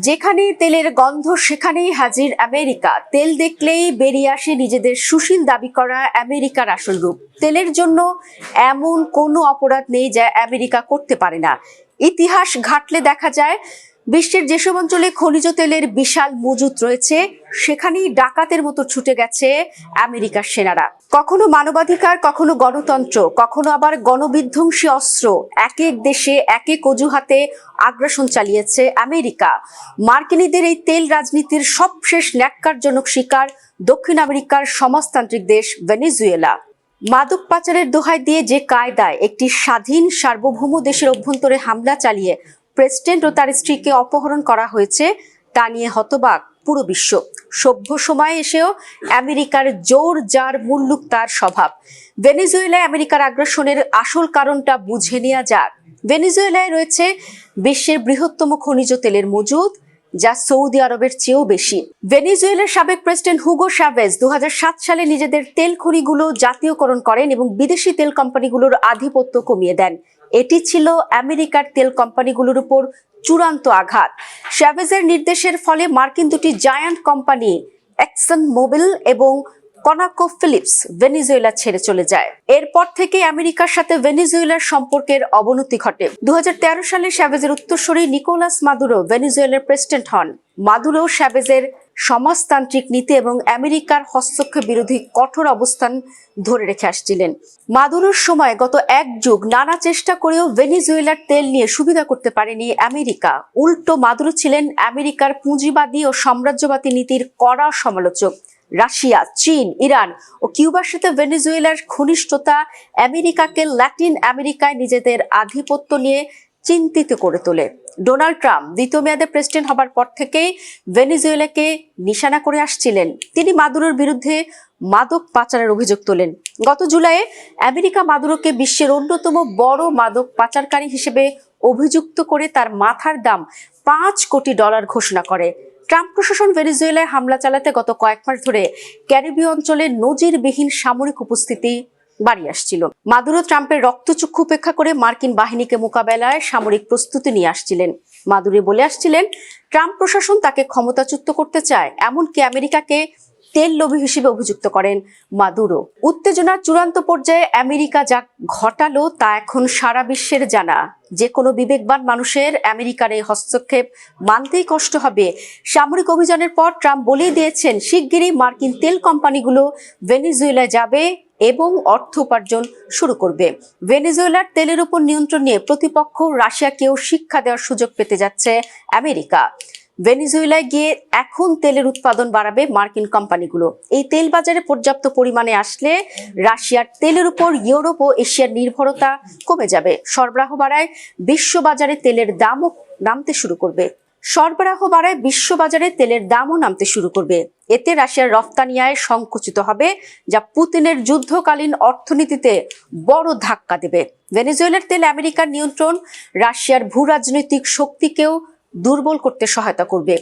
যেখানে তেলের গন্ধ সেখানেই হাজির আমেরিকা। তেল দেখলেই বেরিয়ে আসে নিজেদের সুশীল দাবি করা আমেরিকার আসল রূপ। তেলের জন্য এমন কোনো অপরাধ নেই যা আমেরিকা করতে পারে না। ইতিহাস ঘাটলে দেখা যায় বিশ্বের যেসব অঞ্চলে খনিজ তেলের বিশাল মজুত রয়েছে সেখানেই ডাকাতের মতো ছুটে গেছে আমেরিকার সেনারা। কখনো মানবাধিকার, কখনো গণতন্ত্র, কখনো আবার গণবিধ্বংসী অস্ত্র, এক এক দেশে এক এক অজুহাতে আগ্রাসন চালিয়েছে আমেরিকা। মার্কিনীদের এই তেল রাজনীতির সবশেষ ন্যাক্কারজনক শিকার দক্ষিণ আমেরিকার সমাজতান্ত্রিক দেশ ভেনেজুয়েলা। মাদক পাচারের দোহাই দিয়ে যে কায়দায় একটি স্বাধীন সার্বভৌম দেশের অভ্যন্তরে হামলা চালিয়ে প্রেসিডেন্ট ও তার স্ত্রীকে অপহরণ করা হয়েছে তা নিয়ে হতবাক পুরো বিশ্ব। সভ্য সময়ে এসেও আমেরিকার জোর যার মুল্লুক তার স্বভাব। ভেনেজুয়েলায় আমেরিকার আগ্রাসনের আসল কারণটা বুঝে নেওয়া যাক। ভেনেজুয়েলায় রয়েছে বিশ্বের বৃহত্তম খনিজ তেলের মজুদ, যা সৌদি আরবের চেয়েও বেশি। ভেনেজুয়েলার সাবেক প্রেসিডেন্ট হুগো চাভেজ 2007 সালে নিজেদের তেল খনিগুলো জাতীয়করণ করেন এবং বিদেশি তেল কোম্পানিগুলোর আধিপত্য কমিয়ে দেন। এটি ছিল আমেরিকার তেল কোম্পানিগুলোর উপর চূড়ান্ত আঘাত। চাভেজের নির্দেশের ফলে মার্কিন দুটি জায়ান্ট কোম্পানি এক্সন মোবিল এবং কনাকো ফিলিপস ভেনেজুয়েলা ছেড়ে চলে যায়। এরপর থেকে আমেরিকার সাথে ভেনেজুয়েলার সম্পর্কের অবনতি ঘটে। 2013 সালে চাভেজের উত্তরসূরি নিকোলাস মাদুরো ভেনেজুয়েলার প্রেসিডেন্ট হন। মাদুরো চাভেজের সমাজতান্ত্রিক নীতি এবং আমেরিকার হস্তক্ষেপ বিরোধী কঠোর অবস্থান ধরে রেখে আসছিলেন। মাদুরোর সময় গত এক যুগ নানা চেষ্টা করেও ভেনেজুয়েলার তেল নিয়ে সুবিধা করতে পারেনি আমেরিকা। উল্টো মাদুরো ছিলেন আমেরিকার পুঁজিবাদী ও সাম্রাজ্যবাদী নীতির কড়া সমালোচক। রাশিয়া, চীন, ইরান ও কিউবার সাথে ভেনেজুয়েলার ঘনিষ্ঠতা আমেরিকাকে ল্যাটিন আমেরিকায় নিজেদের আধিপত্য নিয়ে চিন্তিত করে তোলে। ডোনাল্ড ট্রাম্প দ্বিতীয় মেয়াদে প্রেসিডেন্ট হবার পর থেকেই ভেনেজুয়েলাকে নিশানা করে আসছিলেন। তিনি মাদুরোর বিরুদ্ধে মাদক পাচারের অভিযোগ তোলেন। গত জুলাইয়ে আমেরিকা মাদুরোকে বিশ্বের অন্যতম বড় মাদক পাচারকারী হিসেবে অভিযুক্ত করে তার মাথার দাম $5 কোটি ঘোষণা করে। ট্রাম্প প্রশাসন ভেনেজুয়েলায় হামলা চালাতে গত কয়েক মাস ধরে ক্যারিবীয় অঞ্চলে নজিরবিহীন সামরিক উপস্থিতি বাড়িয়ে আসছিল। মাদুরো ট্রাম্পের রক্তচক্ষু উপেক্ষা করে মার্কিন বাহিনীকে মোকাবেলায় সামরিক প্রস্তুতি নিয়ে আসছিলেন। মাদুরো বলে আসছিলেন ট্রাম্প প্রশাসন তাকে ক্ষমতাচ্যুত করতে চায়, এমনকি আমেরিকাকে তেল লোভী হিসেবে অভিযুক্ত করেন মাদুরো। উত্তেজনার চূড়ান্ত পর্যায়ে আমেরিকা যা ঘটালো তা এখন সারা বিশ্বের জানা। যে কোনো বিবেকবান মানুষের আমেরিকার এই হস্তক্ষেপ মানতেই কষ্ট হবে। সামরিক অভিযানের পর ট্রাম্প বলেই দিয়েছেন শিগগিরই মার্কিন তেল কোম্পানিগুলো ভেনেজুয়েলায় যাবে এবং অর্থ উপার্জন শুরু করবে। ভেনেজুয়েলার তেলের উপর নিয়ন্ত্রণ নিয়ে প্রতিপক্ষ রাশিয়াকেও শিক্ষা দেওয়ার সুযোগ পেতে যাচ্ছে আমেরিকা। ভেনেজুয়েলায় গিয়ে এখন তেলের উৎপাদন বাড়াবে মার্কিন কোম্পানিগুলো। এই তেল বাজারে পর্যাপ্ত পরিমাণে আসলে রাশিয়ার তেলের উপর ইউরোপ ও এশিয়ার নির্ভরতা কমে যাবে। সরবরাহ বাড়ায় বিশ্ববাজারে তেলের দামও নামতে শুরু করবে। এতে রাশিয়ার রফতানি আয় সংকুচিত হবে, যা পুতিনের যুদ্ধকালীন অর্থনীতিতে বড় ধাক্কা দেবে। ভেনেজুয়েলার তেল আমেরিকার নিয়ন্ত্রণ রাশিয়ার ভূ রাজনৈতিক শক্তিকেও দুর্বল করতে সহায়তা করবে।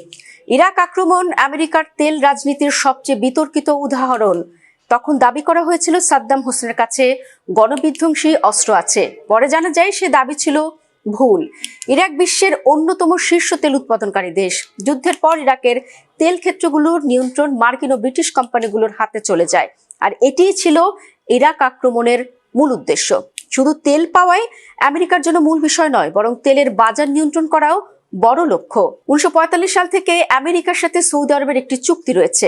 ইরাক আক্রমণ আমেরিকার তেল রাজনীতির সবচেয়ে বিতর্কিত উদাহরণ। তখন দাবি করা হয়েছিল সাদ্দাম হোসেনের কাছে গণবিধ্বংসী অস্ত্র আছে। পরে জানা যায় সে দাবি ছিল ভুল। ইরাক বিশ্বের অন্যতম শীর্ষ তেল উৎপাদনকারী দেশ। যুদ্ধের পর ইরাকের তেল ক্ষেত্রগুলোর নিয়ন্ত্রণ মার্কিন ও ব্রিটিশ কোম্পানিগুলোর হাতে চলে যায়। আর এটিই ছিল ইরাক আক্রমণের মূল উদ্দেশ্য। শুধু তেল পাওয়াই আমেরিকার জন্য মূল বিষয় নয়, বরং তেলের বাজার নিয়ন্ত্রণ করাও বড় লক্ষ্য। 1945 সাল থেকে আমেরিকার সাথে সৌদি আরবের একটি চুক্তি রয়েছে।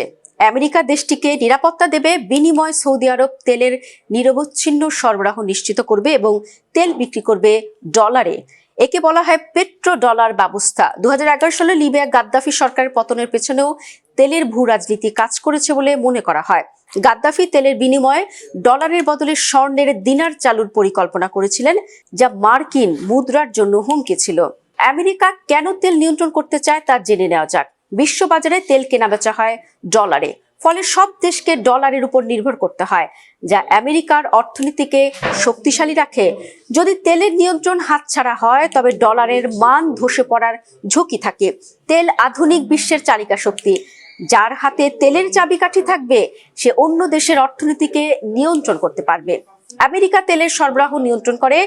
আমেরিকা দেশটিকে নিরাপত্তা দেবে, বিনিময়ে সৌদি আরব তেলের নিরবচ্ছিন্ন সরবরাহ নিশ্চিত করবে এবং তেল বিক্রি করবে ডলারে। একে বলা হয় পেট্রো ডলার ব্যবস্থা। 2011 সালে লিবিয়া গাদ্দাফি সরকারের পতনের পেছনেও তেলের ভূ রাজনীতি কাজ করেছে বলে মনে করা হয়। গাদ্দাফি তেলের বিনিময়ে ডলারের বদলে স্বর্ণের দিনার চালুর পরিকল্পনা করেছিলেন, যা মার্কিন মুদ্রার জন্য হুমকি ছিল। আমেরিকা কেন তেল নিয়ন্ত্রণ করতে চায় তা জেনে নেওয়া যাক। বিশ্ববাজারে তেল কেনাবেচা হয় ডলারে, ফলে সব দেশকে ডলারের উপর নির্ভর করতে হয়, যা আমেরিকার অর্থনীতিকে শক্তিশালী রাখে। যদি তেলের নিয়ন্ত্রণ হাতছাড়া হয় তবে ডলারের মান ধসে পড়ার ঝুঁকি থাকে। তেল আধুনিক বিশ্বের চালিকা শক্তি। যার হাতে তেলের চাবিকাঠি থাকবে সে অন্য দেশের অর্থনীতিকে নিয়ন্ত্রণ করতে পারবে। আমেরিকা তেলের সরবরাহ নিয়ন্ত্রণ করে,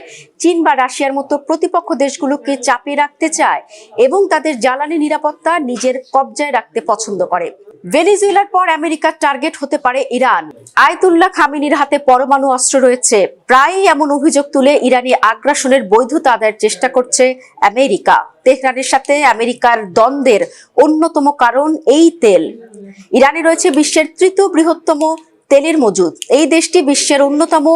চীন বা রাশিয়ার মতো প্রতিপক্ষ দেশগুলোকে চাপে রাখতে চায় এবং তাদের জ্বালানি নিরাপত্তা নিজের কবজায় রাখতে পছন্দ করে। ভেনেজুয়েলার পর আমেরিকার টার্গেট হতে পারে ইরান। আয়াতুল্লাহ খামেনির হাতে পরমাণু অস্ত্র রয়েছে। প্রায়ই এমন অভিযোগ তুলে ইরানি আগ্রাসনের বৈধতা আদায়ের চেষ্টা করছে আমেরিকা। তেহরানের সাথে আমেরিকার দ্বন্দ্বের অন্যতম কারণ এই তেল। ইরানে রয়েছে বিশ্বের তৃতীয় বৃহত্তম তেলের মজুদ। এই দেশটি বিশ্বের অন্যতম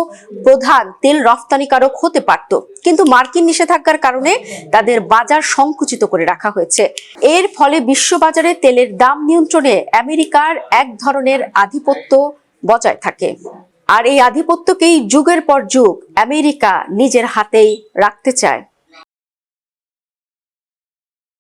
প্রধান তেল রফতানিকারক হতে পারত, কিন্তু মার্কিন নিষেধাজ্ঞার কারণে তাদের বাজার সংকুচিত করে রাখা হয়েছে। এর ফলে বিশ্ববাজারে তেলের দাম নিয়ন্ত্রণে আমেরিকার এক ধরনের আধিপত্য বজায় থাকে। আর এই আধিপত্যকেই যুগের পর যুগ আমেরিকা নিজের হাতেই রাখতে চায়।